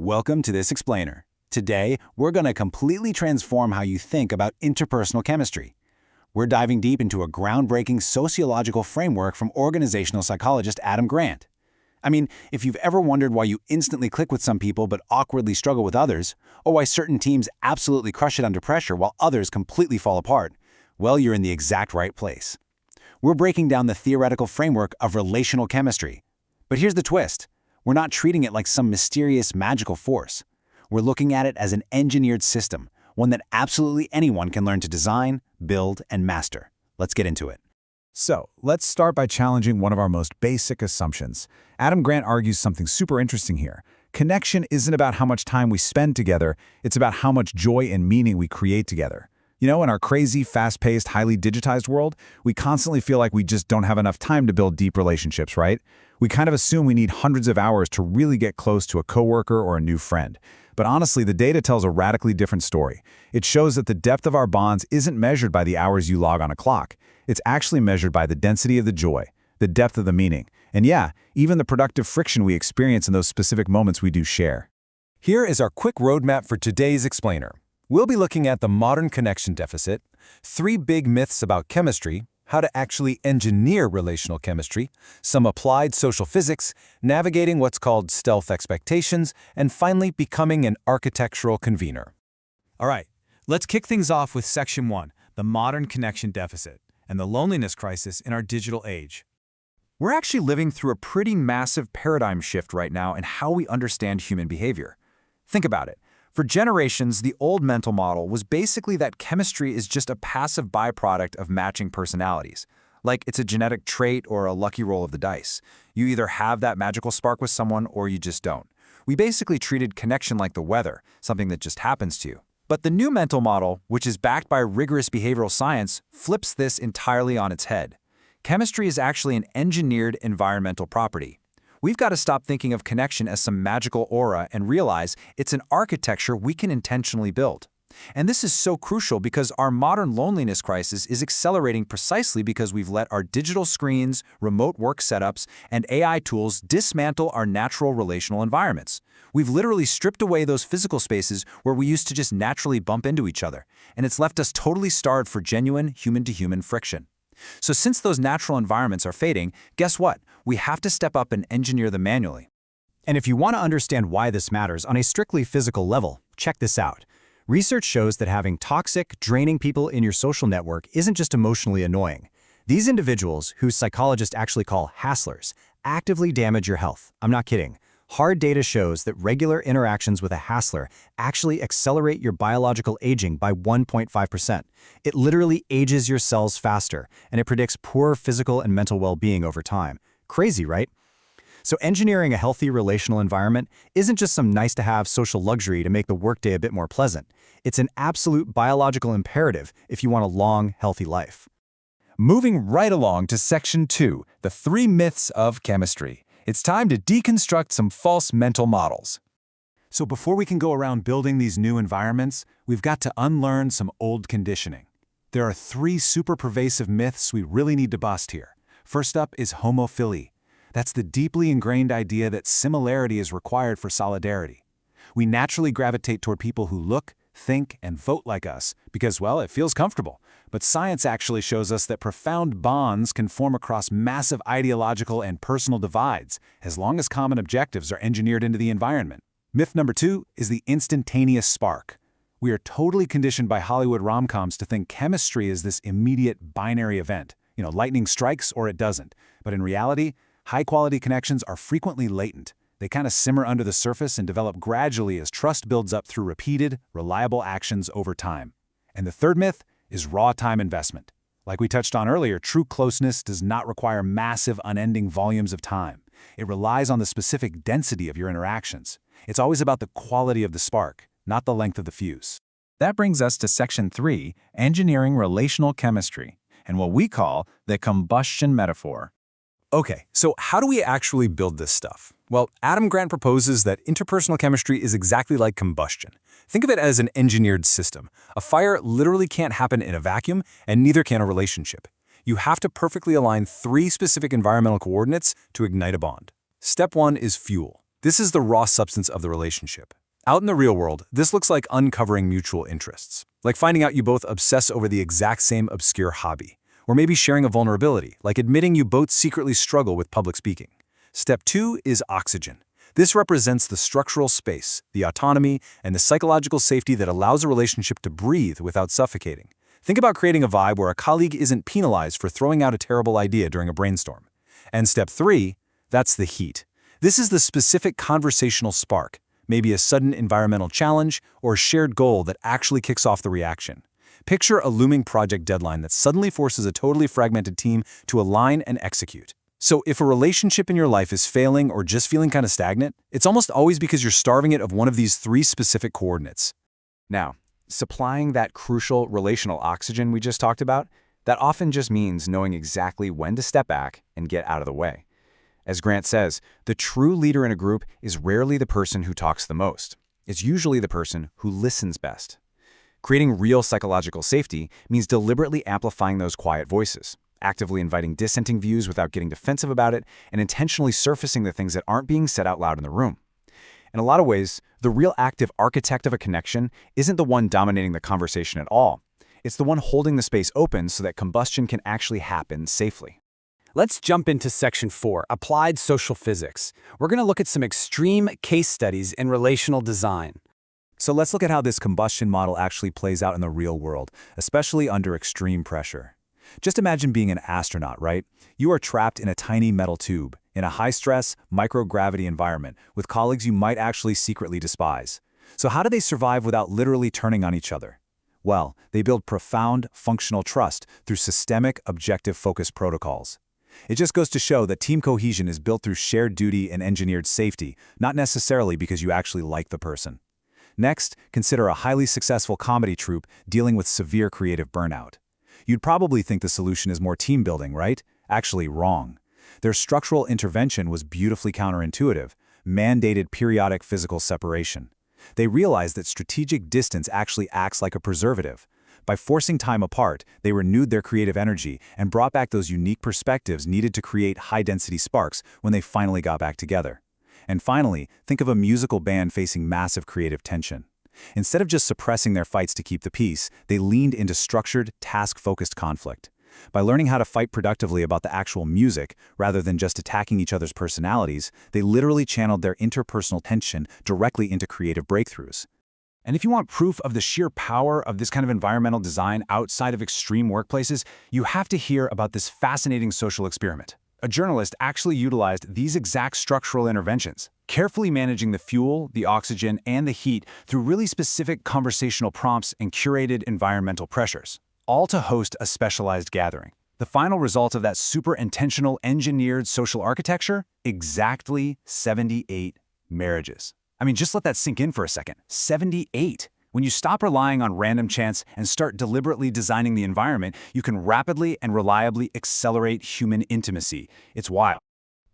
Welcome to This Explainer. Today, we're going to completely transform how you think about interpersonal chemistry. We're diving deep into a groundbreaking sociological framework from organizational psychologist Adam Grant. I mean, if you've ever wondered why you instantly click with some people but awkwardly struggle with others, or why certain teams absolutely crush it under pressure while others completely fall apart, well, you're in the exact right place. We're breaking down the theoretical framework of relational chemistry. But here's the twist. We're not treating it like some mysterious magical force. We're looking at it as an engineered system, one that absolutely anyone can learn to design, build, and master. Let's get into it. So, let's start by challenging one of our most basic assumptions. Adam Grant argues something super interesting here. Connection isn't about how much time we spend together, it's about how much joy and meaning we create together. You know, in our crazy, fast-paced, highly digitized world, we constantly feel like we just don't have enough time to build deep relationships, right? We kind of assume we need hundreds of hours to really get close to a coworker or a new friend. But honestly, the data tells a radically different story. It shows that the depth of our bonds isn't measured by the hours you log on a clock. It's actually measured by the density of the joy, the depth of the meaning, and yeah, even the productive friction we experience in those specific moments we do share. Here is our quick roadmap for today's explainer. We'll be looking at the modern connection deficit, 3 big myths about chemistry, how to actually engineer relational chemistry, some applied social physics, navigating what's called stealth expectations, and finally becoming an architectural convener. All right, let's kick things off with Section 1, the modern connection deficit, and the loneliness crisis in our digital age. We're actually living through a pretty massive paradigm shift right now in how we understand human behavior. Think about it. For generations, the old mental model was basically that chemistry is just a passive byproduct of matching personalities. Like it's a genetic trait or a lucky roll of the dice. You either have that magical spark with someone or you just don't. We basically treated connection like the weather, something that just happens to you. But the new mental model, which is backed by rigorous behavioral science, flips this entirely on its head. Chemistry is actually an engineered environmental property. We've got to stop thinking of connection as some magical aura and realize it's an architecture we can intentionally build. And this is so crucial because our modern loneliness crisis is accelerating precisely because we've let our digital screens, remote work setups, and AI tools dismantle our natural relational environments. We've literally stripped away those physical spaces where we used to just naturally bump into each other, and it's left us totally starved for genuine human-to-human friction. So since those natural environments are fading, guess what? We have to step up and engineer them manually. And if you want to understand why this matters on a strictly physical level, check this out. Research shows that having toxic, draining people in your social network isn't just emotionally annoying. These individuals, who psychologists actually call hasslers, actively damage your health. I'm not kidding. Hard data shows that regular interactions with a hassler actually accelerate your biological aging by 1.5%. It literally ages your cells faster, and it predicts poor physical and mental well-being over time. Crazy, right? So engineering a healthy relational environment isn't just some nice-to-have social luxury to make the workday a bit more pleasant. It's an absolute biological imperative if you want a long, healthy life. Moving right along to Section 2, the 3 myths of chemistry. It's time to deconstruct some false mental models. So before we can go around building these new environments, we've got to unlearn some old conditioning. There are 3 super pervasive myths we really need to bust here. First up is homophily. That's the deeply ingrained idea that similarity is required for solidarity. We naturally gravitate toward people who look, think, and vote like us because, well, it feels comfortable. But science actually shows us that profound bonds can form across massive ideological and personal divides, as long as common objectives are engineered into the environment. Myth number 2 is the instantaneous spark. We are totally conditioned by Hollywood rom-coms to think chemistry is this immediate binary event. Lightning strikes or it doesn't. But in reality, high-quality connections are frequently latent. They kind of simmer under the surface and develop gradually as trust builds up through repeated, reliable actions over time. And the third myth is raw time investment. Like we touched on earlier, true closeness does not require massive, unending volumes of time. It relies on the specific density of your interactions. It's always about the quality of the spark, not the length of the fuse. That brings us to Section 3, engineering relational chemistry, and what we call the combustion metaphor. Okay, so how do we actually build this stuff? Well, Adam Grant proposes that interpersonal chemistry is exactly like combustion. Think of it as an engineered system. A fire literally can't happen in a vacuum, and neither can a relationship. You have to perfectly align 3 specific environmental coordinates to ignite a bond. Step 1 is fuel. This is the raw substance of the relationship. Out in the real world, this looks like uncovering mutual interests, like finding out you both obsess over the exact same obscure hobby, or maybe sharing a vulnerability, like admitting you both secretly struggle with public speaking. Step 2 is oxygen. This represents the structural space, the autonomy, and the psychological safety that allows a relationship to breathe without suffocating. Think about creating a vibe where a colleague isn't penalized for throwing out a terrible idea during a brainstorm. And step 3, that's the heat. This is the specific conversational spark, maybe a sudden environmental challenge or a shared goal that actually kicks off the reaction. Picture a looming project deadline that suddenly forces a totally fragmented team to align and execute. So if a relationship in your life is failing or just feeling kind of stagnant, it's almost always because you're starving it of one of these 3 specific coordinates. Now, supplying that crucial relational oxygen we just talked about, that often just means knowing exactly when to step back and get out of the way. As Grant says, the true leader in a group is rarely the person who talks the most. It's usually the person who listens best. Creating real psychological safety means deliberately amplifying those quiet voices, actively inviting dissenting views without getting defensive about it, and intentionally surfacing the things that aren't being said out loud in the room. In a lot of ways, the real active architect of a connection isn't the one dominating the conversation at all. It's the one holding the space open so that combustion can actually happen safely. Let's jump into Section 4, Applied Social Physics. We're going to look at some extreme case studies in relational design. So let's look at how this combustion model actually plays out in the real world, especially under extreme pressure. Just imagine being an astronaut, right? You are trapped in a tiny metal tube, in a high-stress, microgravity environment, with colleagues you might actually secretly despise. So how do they survive without literally turning on each other? Well, they build profound, functional trust through systemic, objective-focused protocols. It just goes to show that team cohesion is built through shared duty and engineered safety, not necessarily because you actually like the person. Next, consider a highly successful comedy troupe dealing with severe creative burnout. You'd probably think the solution is more team building, right? Actually, wrong. Their structural intervention was beautifully counterintuitive, mandated periodic physical separation. They realized that strategic distance actually acts like a preservative. By forcing time apart, they renewed their creative energy and brought back those unique perspectives needed to create high-density sparks when they finally got back together. And finally, think of a musical band facing massive creative tension. Instead of just suppressing their fights to keep the peace, they leaned into structured, task-focused conflict. By learning how to fight productively about the actual music, rather than just attacking each other's personalities, they literally channeled their interpersonal tension directly into creative breakthroughs. And if you want proof of the sheer power of this kind of environmental design outside of extreme workplaces, you have to hear about this fascinating social experiment. A journalist actually utilized these exact structural interventions, carefully managing the fuel, the oxygen, and the heat through really specific conversational prompts and curated environmental pressures, all to host a specialized gathering. The final result of that super intentional engineered social architecture? Exactly 78 marriages. I mean, just let that sink in for a second. 78. When you stop relying on random chance and start deliberately designing the environment, you can rapidly and reliably accelerate human intimacy. It's wild.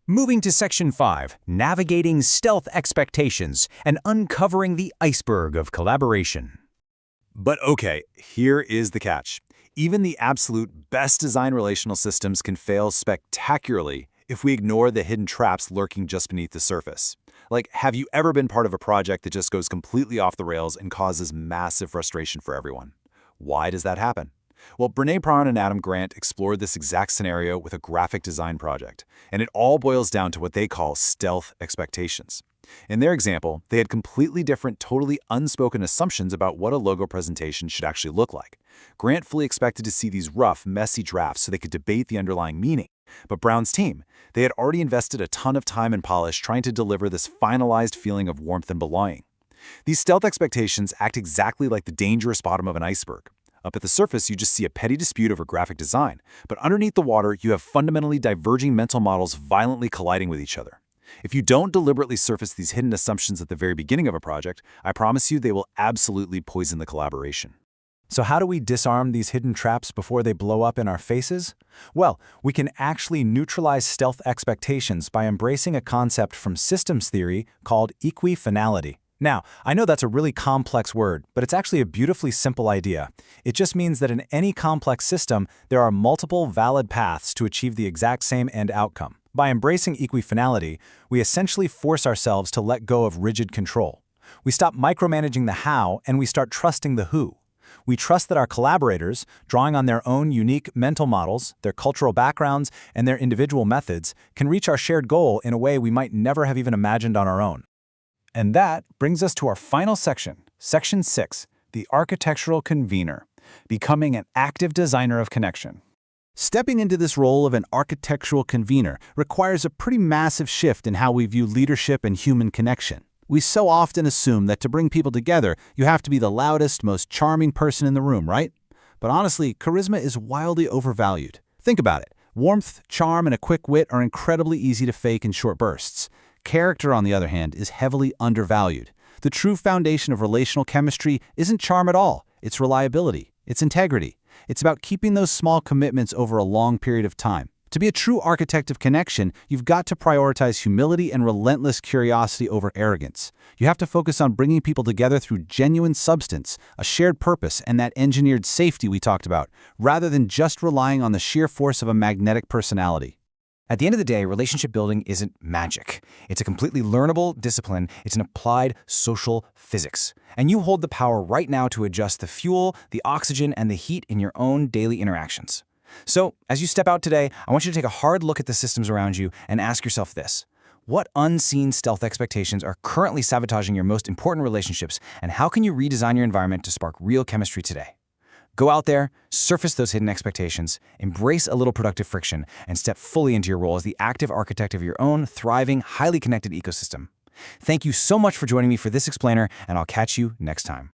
Moving to Section 5, Navigating Stealth Expectations and Uncovering the Iceberg of Collaboration. But okay, here is the catch. Even the absolute best designed relational systems can fail spectacularly if we ignore the hidden traps lurking just beneath the surface. Like, have you ever been part of a project that just goes completely off the rails and causes massive frustration for everyone? Why does that happen? Well, Brené Brown and Adam Grant explored this exact scenario with a graphic design project, and it all boils down to what they call stealth expectations. In their example, they had completely different, totally unspoken assumptions about what a logo presentation should actually look like. Grant fully expected to see these rough, messy drafts so they could debate the underlying meaning. But Brown's team, they had already invested a ton of time and polish trying to deliver this finalized feeling of warmth and belonging. These stealth expectations act exactly like the dangerous bottom of an iceberg. Up at the surface, you just see a petty dispute over graphic design, but underneath the water, you have fundamentally diverging mental models violently colliding with each other. If you don't deliberately surface these hidden assumptions at the very beginning of a project, I promise you they will absolutely poison the collaboration. So how do we disarm these hidden traps before they blow up in our faces? Well, we can actually neutralize stealth expectations by embracing a concept from systems theory called equifinality. Now, I know that's a really complex word, but it's actually a beautifully simple idea. It just means that in any complex system, there are multiple valid paths to achieve the exact same end outcome. By embracing equifinality, we essentially force ourselves to let go of rigid control. We stop micromanaging the how and we start trusting the who. We trust that our collaborators, drawing on their own unique mental models, their cultural backgrounds, and their individual methods, can reach our shared goal in a way we might never have even imagined on our own. And that brings us to our final section, Section 6, the architectural convener, becoming an active designer of connection. Stepping into this role of an architectural convener requires a pretty massive shift in how we view leadership and human connection. We so often assume that to bring people together, you have to be the loudest, most charming person in the room, right? But honestly, charisma is wildly overvalued. Think about it. Warmth, charm, and a quick wit are incredibly easy to fake in short bursts. Character, on the other hand, is heavily undervalued. The true foundation of relational chemistry isn't charm at all. It's reliability. It's integrity. It's about keeping those small commitments over a long period of time. To be a true architect of connection, you've got to prioritize humility and relentless curiosity over arrogance. You have to focus on bringing people together through genuine substance, a shared purpose, and that engineered safety we talked about, rather than just relying on the sheer force of a magnetic personality. At the end of the day, relationship building isn't magic. It's a completely learnable discipline. It's an applied social physics. And you hold the power right now to adjust the fuel, the oxygen, and the heat in your own daily interactions. So, as you step out today, I want you to take a hard look at the systems around you and ask yourself this. What unseen stealth expectations are currently sabotaging your most important relationships, and how can you redesign your environment to spark real chemistry today? Go out there, surface those hidden expectations, embrace a little productive friction, and step fully into your role as the active architect of your own thriving, highly connected ecosystem. Thank you so much for joining me for this explainer, and I'll catch you next time.